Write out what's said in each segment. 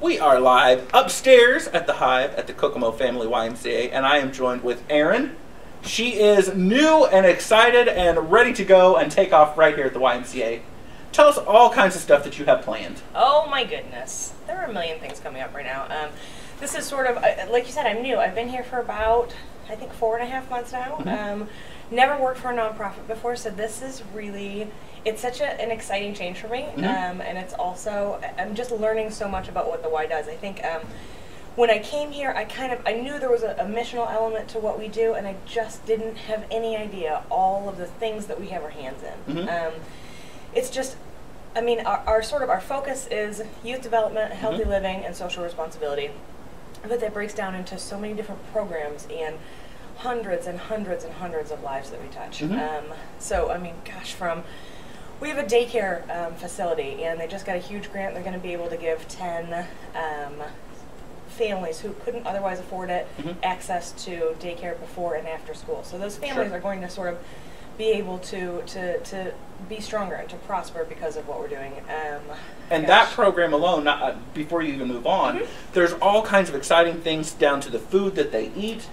We are live upstairs at the Hive at the Kokomo Family YMCA, and I am joined with Erin. She is new and excited and ready to go and take off right here at the YMCA. Tell us all kinds of stuff that you have planned. Oh my goodness. There are a million things coming up right now. This is sort of, like you said, I'm new. I've been here for about, I think, 4.5 months now. Mm-hmm. Never worked for a nonprofit before, so this is really, it's such an exciting change for me. Mm-hmm. And it's also, I'm just learning so much about what the Y does. I think when I came here, I knew there was a missional element to what we do, and I just didn't have any idea all of the things that we have our hands in. Mm-hmm. It's just, I mean, our focus is youth development, healthy mm-hmm. living, and social responsibility. But that breaks down into so many different programs and hundreds and hundreds and hundreds of lives that we touch. Mm-hmm. So, I mean, gosh, we have a daycare facility, and they just got a huge grant. They're going to be able to give 10 families who couldn't otherwise afford it mm-hmm. access to daycare before and after school. So those families Sure. are going to sort of be able to be stronger and to prosper because of what we're doing. And that program alone, before you even move on, mm-hmm. there's all kinds of exciting things down to the food that they eat.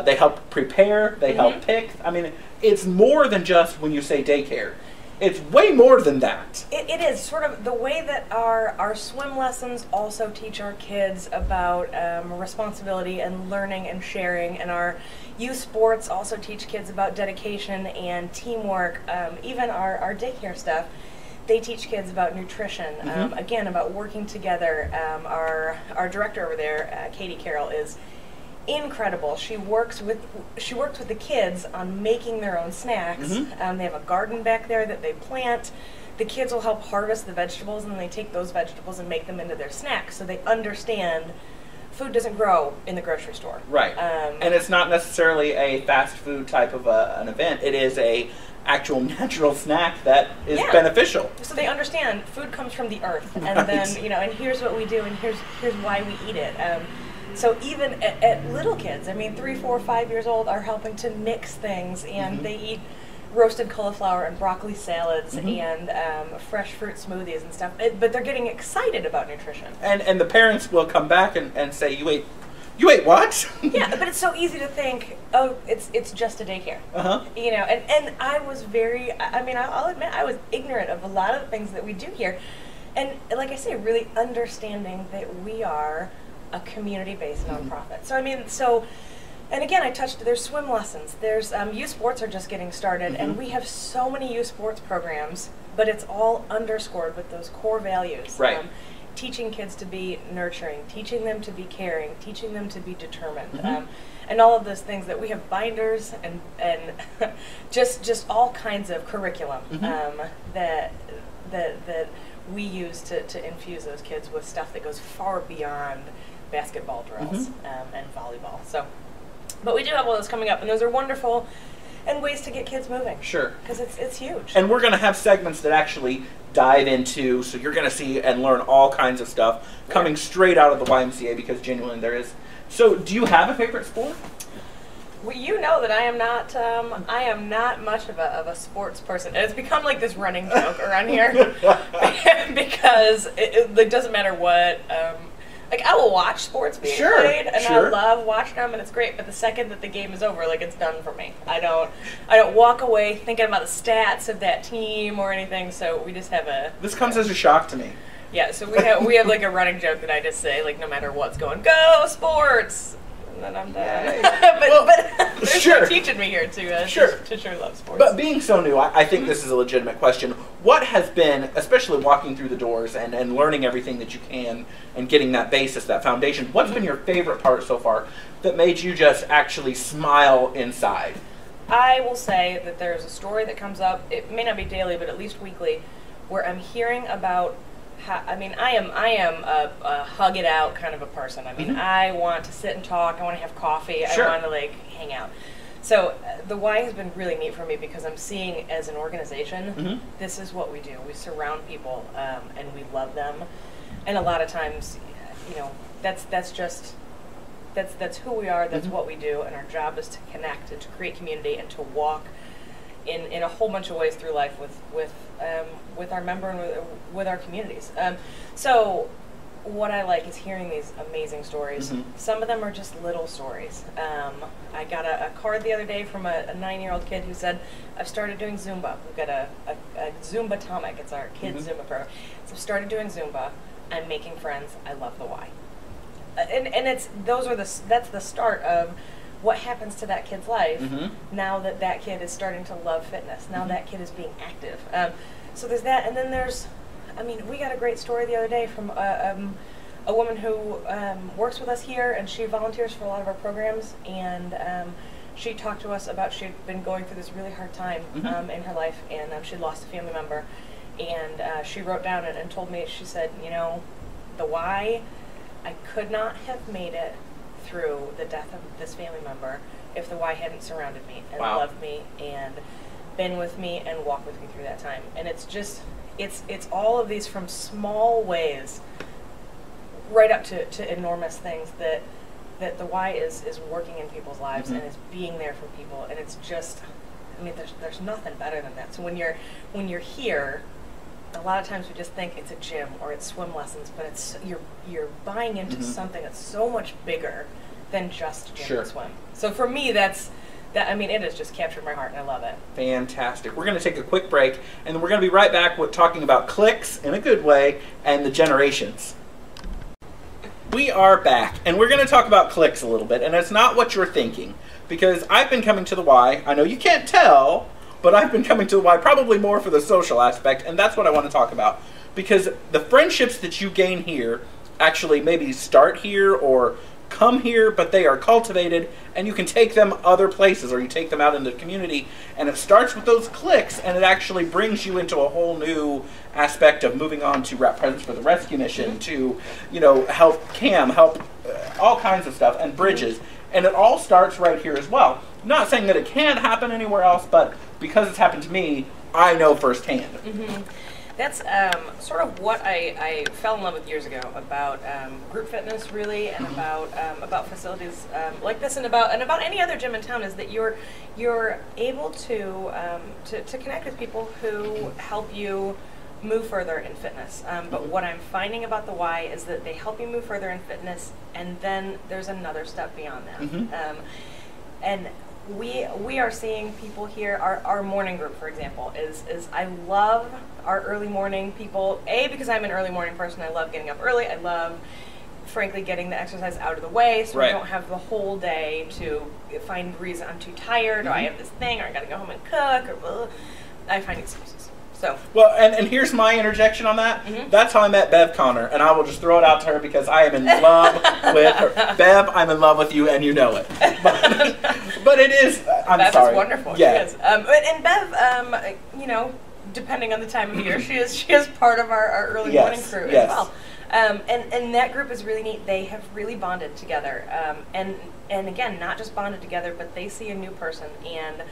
They help prepare, they mm-hmm. help pick. I mean, it's more than just when you say daycare. It's way more than that. It is sort of the way that our swim lessons also teach our kids about responsibility and learning and sharing, and our youth sports also teach kids about dedication and teamwork. Even our daycare stuff, they teach kids about nutrition, mm-hmm. again, about working together. Our director over there, Katie Carroll, is incredible. She works with the kids on making their own snacks. Mm-hmm. They have a garden back there that they plant. The kids will help harvest the vegetables, and then they take those vegetables and make them into their snacks, so they understand food doesn't grow in the grocery store. Right. And it's not necessarily a fast food type of an event. It is a actual natural snack that is beneficial. So they understand food comes from the earth, and right. then, you know, and here's what we do, and here's why we eat it. So even at little kids, I mean, 3, 4, 5 years old, are helping to mix things, and mm-hmm. they eat roasted cauliflower and broccoli salads mm-hmm. and fresh fruit smoothies and stuff. But they're getting excited about nutrition. And the parents will come back and say, you ate what? Yeah, but it's so easy to think, oh, it's just a daycare. Uh-huh. You know, and I was very, I mean, I'll admit, I was ignorant of a lot of the things that we do here. And like I say, really understanding that we are a community-based nonprofit. So I mean, and again, there's swim lessons, there's youth sports are just getting started, mm-hmm. and we have so many youth sports programs, but it's all underscored with those core values. Right. Teaching kids to be nurturing, teaching them to be caring, teaching them to be determined, mm-hmm. And all of those things that we have binders and just all kinds of curriculum mm-hmm. that we use to infuse those kids with stuff that goes far beyond basketball drills mm-hmm. and volleyball. So, but we do have all those coming up, and those are wonderful and ways to get kids moving. Sure. Because it's huge. And we're going to have segments that actually dive into, so you're going to see and learn all kinds of stuff coming straight out of the YMCA, because genuinely there is. So, do you have a favorite sport? Well, you know that I am not much of a sports person. And it's become like this running joke around here because it doesn't matter what. Like, I will watch sports being played, and I love watching them, and it's great. But the second that the game is over, like, it's done for me. I don't walk away thinking about the stats of that team or anything. So we just have a. This comes as a shock to me. Yeah. So we have like a running joke that I just say, like, no matter what's going, go sports. And then I'm done. but they're teaching me here to sure love sports. But being so new, I think this is a legitimate question. What has been, especially walking through the doors and learning everything that you can and getting that basis, that foundation, what's been your favorite part so far that made you just actually smile inside? I will say that there's a story that comes up, it may not be daily, but at least weekly, where I'm hearing about I mean, I am a hug it out kind of a person. I mean, mm-hmm. I want to sit and talk. I want to have coffee. Sure. I want to, like, hang out. So the Y has been really neat for me because I'm seeing, as an organization, mm-hmm. this is what we do. We surround people, and we love them. And a lot of times, you know, that's who we are. That's mm-hmm. what we do. And our job is to connect and to create community and to walk in a whole bunch of ways through life with our member and with our communities. So what I like is hearing these amazing stories. Some of them are just little stories. I got a card the other day from a 9-year-old kid who said, I've started doing Zumba. We've got a Zumba Atomic. It's our kids' Zumba program. So I've started doing Zumba. I'm making friends. I love the why. And that's the start of what happens to that kid's life now that that kid is starting to love fitness. Now that kid is being active. So there's that, and then there's, I mean, we got a great story the other day from a woman who works with us here, and she volunteers for a lot of our programs, and she talked to us about she'd been going through this really hard time in her life, and she'd lost a family member, and she wrote down and told me, she said, you know, the why, I could not have made it through the death of this family member if the why hadn't surrounded me and loved me and been with me and walked with me through that time. And it's just, it's all of these, from small ways right up to enormous things that the why is working in people's lives and is being there for people. And it's just, I mean, there's nothing better than that. So when you're here, a lot of times we just think it's a gym or it's swim lessons, but it's you're buying into something that's so much bigger than just gym and swim. So for me, that, I mean, it has just captured my heart, and I love it. Fantastic. We're going to take a quick break, and we're going to be right back with talking about cliques in a good way and the generations. We are back, and we're going to talk about cliques a little bit, and it's not what you're thinking, because I've been coming to the Y. I know you can't tell, but I've been coming to the Y probably more for the social aspect, and that's what I want to talk about. Because the friendships that you gain here actually maybe start here or come here, but they are cultivated, and you can take them other places, or you take them out in the community, and it starts with those cliques, and it actually brings you into a whole new aspect of moving on to rep presence for the rescue mission, to, you know, help CAM, help all kinds of stuff, and bridges. And it all starts right here as well. I'm not saying that it can't happen anywhere else, but because it's happened to me, I know firsthand. That's sort of what I fell in love with years ago about group fitness, really, and about facilities like this, and about any other gym in town, is that you're able to connect with people who help you move further in fitness. But what I'm finding about the Y is that they help you move further in fitness, and then there's another step beyond that. And we are seeing people here, our morning group, for example, is I love our early morning people, because I'm an early morning person. I love getting up early. I love, frankly, getting the exercise out of the way, so I don't have the whole day to find reason I'm too tired, or I have this thing, or I gotta go home and cook, or blah. I find excuses. So. Well, and here's my interjection on that. That's how I met Bev Connor, and I will just throw it out to her because I am in love with her. Bev, I'm in love with you, and you know it. But it is, I'm Bev sorry. Bev is wonderful, yeah. she is. And Bev, you know, depending on the time of year, she is part of our early morning crew as well. And that group is really neat. They have really bonded together. And again, not just bonded together, but they see a new person, and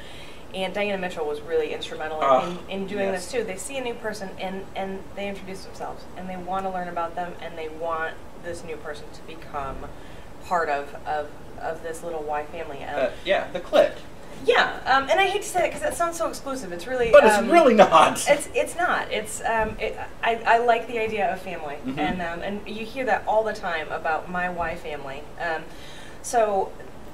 Diana Mitchell was really instrumental in doing this too. They see a new person, and they introduce themselves, and they want to learn about them, and they want this new person to become part of this little Y family. Yeah, the clique. Yeah, and I hate to say it because that sounds so exclusive. It's really, but it's really not. It's not. It's I like the idea of family, and you hear that all the time about my Y family. So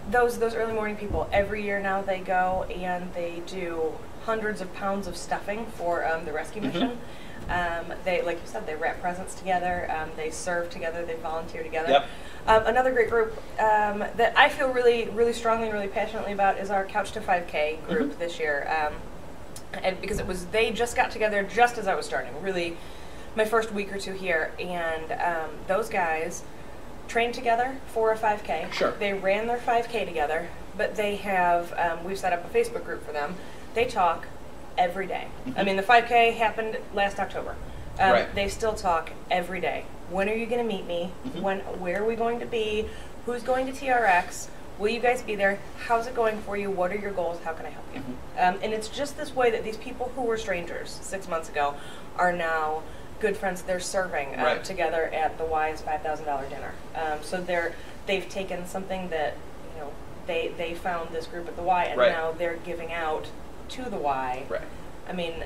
those early morning people, every year now they go and they do hundreds of pounds of stuffing for the rescue mission. They, like you said, they wrap presents together, they serve together, they volunteer together. Another great group that I feel really strongly, really passionately about is our Couch to 5K group this year. And because they just got together just as I was starting, really my first week or two here, and those guys trained together for a 5K. Sure. They ran their 5K together, but they have, we've set up a Facebook group for them. They talk every day. I mean, the 5K happened last October. They still talk every day. When are you going to meet me? Where are we going to be? Who's going to TRX? Will you guys be there? How's it going for you? What are your goals? How can I help you? And it's just this way that these people who were strangers 6 months ago are now good friends. They're serving together at the Y's $5,000 dinner. So they've taken something that, you know, they found this group at the Y, and now they're giving out to the Y. I mean,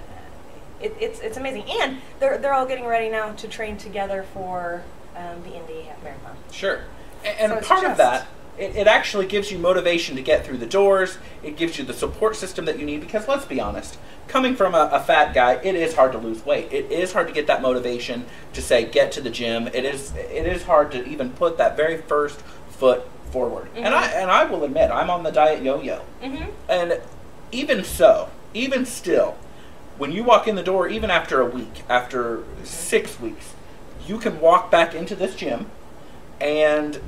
it's amazing, and they're all getting ready now to train together for the Indy Half Marathon. Sure. And So a it's part of just- that, it actually gives you motivation to get through the doors. It gives you the support system that you need, because let's be honest, coming from a fat guy, it is hard to lose weight. It is hard to get that motivation to say, get to the gym. It is hard to even put that very first foot forward. Mm-hmm. And I will admit, I'm on the diet yo-yo. Mm-hmm. And even still, when you walk in the door, even after a week, after 6 weeks, you can walk back into this gym, and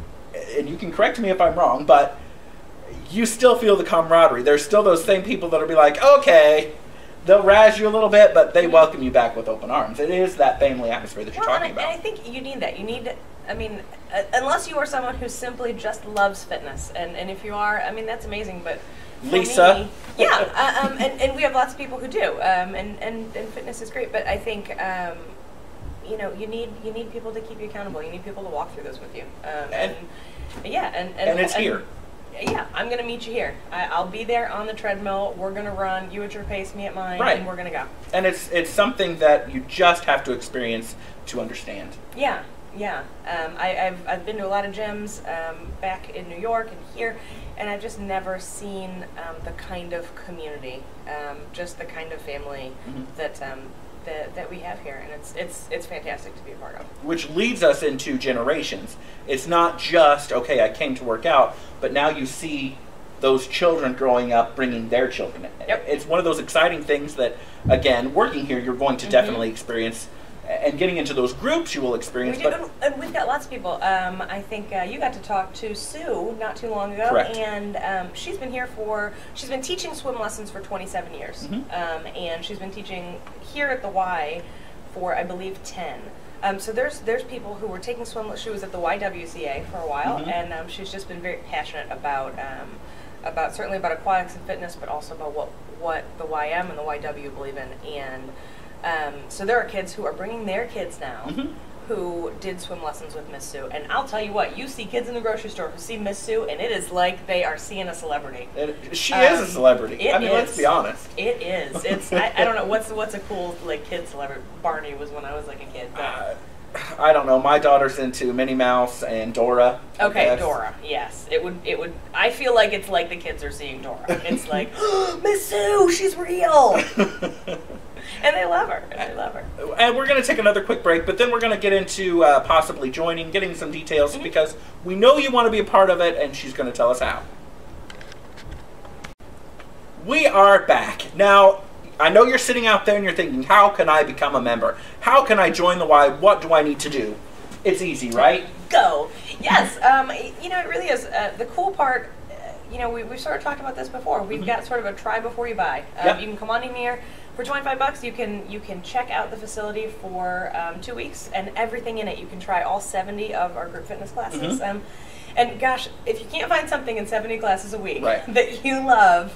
you can correct me if I'm wrong, but you still feel the camaraderie. There's still those same people that'll be like, okay, they'll razz you a little bit, but they welcome you back with open arms. It is that family atmosphere that you're talking about. And I think you need that. You need, unless you are someone who simply just loves fitness, and if you are, that's amazing, but for Lisa. me, yeah, and we have lots of people who do, and fitness is great, but I think, you need people to keep you accountable. You need people to walk through this with you, and it's here. Yeah, I'm going to meet you here. I'll be there on the treadmill. We're going to run, you at your pace, me at mine, Right. and we're going to go. And it's something that you just have to experience to understand. Yeah. I've been to a lot of gyms back in New York and here, and I've just never seen the kind of community, just the kind of family that we have here, and it's fantastic to be a part of. Which leads us into generations. It's not just, okay, I came to work out, but now you see those children growing up bringing their children. Yep. It's one of those exciting things that, again, working here, you're going to definitely experience, and getting into those groups you will experience. And we've got lots of people. I think you got to talk to Sue not too long ago. Correct. And she's been teaching swim lessons for 27 years. And she's been teaching here at the Y for, I believe, 10. So there's people who were taking swim. She was at the YWCA for a while, and she's just been very passionate about certainly about aquatics and fitness, but also about what the YM and the YW believe in. And so there are kids who are bringing their kids now who did swim lessons with Miss Sue. And I'll tell you what, you see kids in the grocery store who see Miss Sue, and it is like they are seeing a celebrity. She is a celebrity. Let's be honest. It is. It's I don't know what's a cool kid celebrity. Barney was when I was a kid. I don't know. My daughter's into Minnie Mouse and Dora. Okay, Dora. Yes, it would. I feel like it's like the kids are seeing Dora. It's like, Miss Sue, she's real. And they love her. And we're going to take another quick break, but then we're going to get into possibly joining, getting some details, because we know you want to be a part of it, and she's going to tell us how. We are back. Now, I know you're sitting out there and you're thinking, how can I become a member? How can I join the Y? What do I need to do? It's easy, right? Go. Yes. It really is. The cool part, we've sort of talked about this before. We've got sort of a try before you buy. You can come on in here. For $25, you can check out the facility for 2 weeks, and everything in it. You can try all 70 of our group fitness classes. And gosh, if you can't find something in 70 classes a week that you love,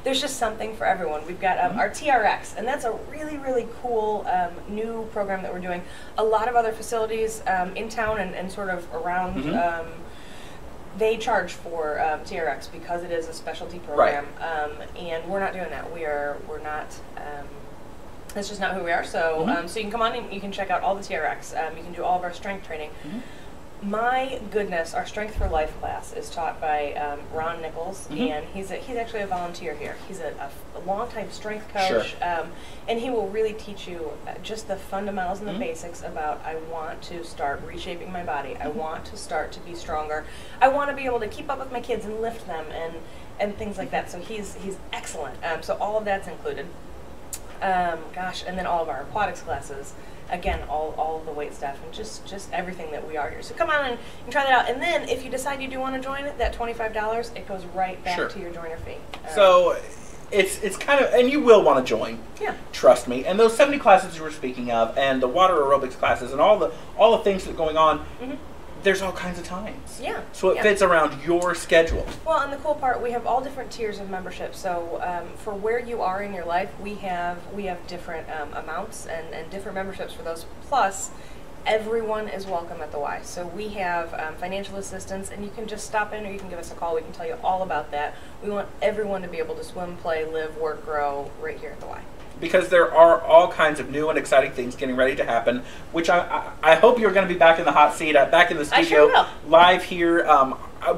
there's just something for everyone. We've got our TRX, and that's a really, really cool new program that we're doing. A lot of other facilities in town and sort of around. They charge for TRX because it is a specialty program, and we're not doing that. We're not. That's just not who we are. So, so you can come on and you can check out all the TRX. You can do all of our strength training. My goodness, our Strength for Life class is taught by Ron Nichols, and he's actually a volunteer here. He's a longtime strength coach, and he will really teach you just the fundamentals and the basics about, I want to start reshaping my body. I want to start to be stronger. I want to be able to keep up with my kids and lift them and things like that. So he's excellent. So all of that's included. And then all of our aquatics classes. Again, all of the weight stuff and just everything that we are here. So come on and try that out. And then if you decide you do want to join it, that $25, it goes right back to your joiner fee. So it's kind of, and you will want to join. Yeah. Trust me. And those 70 classes you were speaking of, and the water aerobics classes, and all the things that are going on. There's all kinds of times. Yeah. So it fits around your schedule. Well, and the cool part, we have all different tiers of membership. So for where you are in your life, we have different amounts and different memberships for those. Plus, everyone is welcome at the Y. So we have financial assistance, and you can just stop in or you can give us a call. We can tell you all about that. We want everyone to be able to swim, play, live, work, grow right here at the Y. because there are all kinds of new and exciting things getting ready to happen, which I hope you're going to be back in the hot seat, back in the studio, I sure will. live here.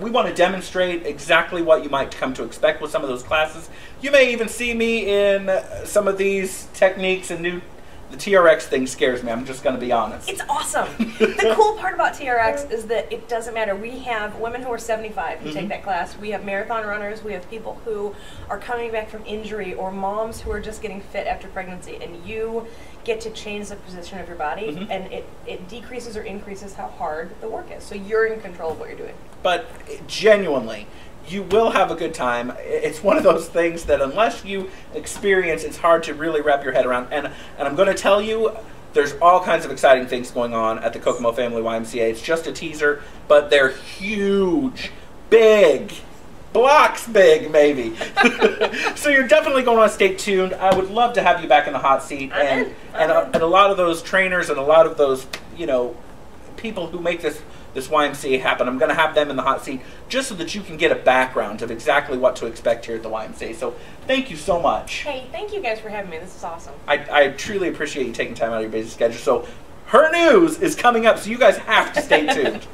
We want to demonstrate exactly what you might come to expect with some of those classes. You may even see me in some of these techniques and new. The TRX thing scares me, I'm just going to be honest. It's awesome. The cool part about TRX is that it doesn't matter. We have women who are 75 who take that class. We have marathon runners. We have people who are coming back from injury, or moms who are just getting fit after pregnancy. And you get to change the position of your body, and it decreases or increases how hard the work is. So you're in control of what you're doing. But genuinely, you will have a good time. It's one of those things that unless you experience, it's hard to really wrap your head around. And I'm going to tell you, there's all kinds of exciting things going on at the Kokomo Family YMCA. It's just a teaser, but they're huge, big, blocks big, maybe. So you're definitely going to want to stay tuned. I would love to have you back in the hot seat. And a lot of those trainers and a lot of those, people who make this YMCA happen, I'm going to have them in the hot seat just so that you can get a background of exactly what to expect here at the YMCA. So thank you so much. Hey, thank you guys for having me. This is awesome. I truly appreciate you taking time out of your busy schedule. So her news is coming up, so you guys have to stay tuned.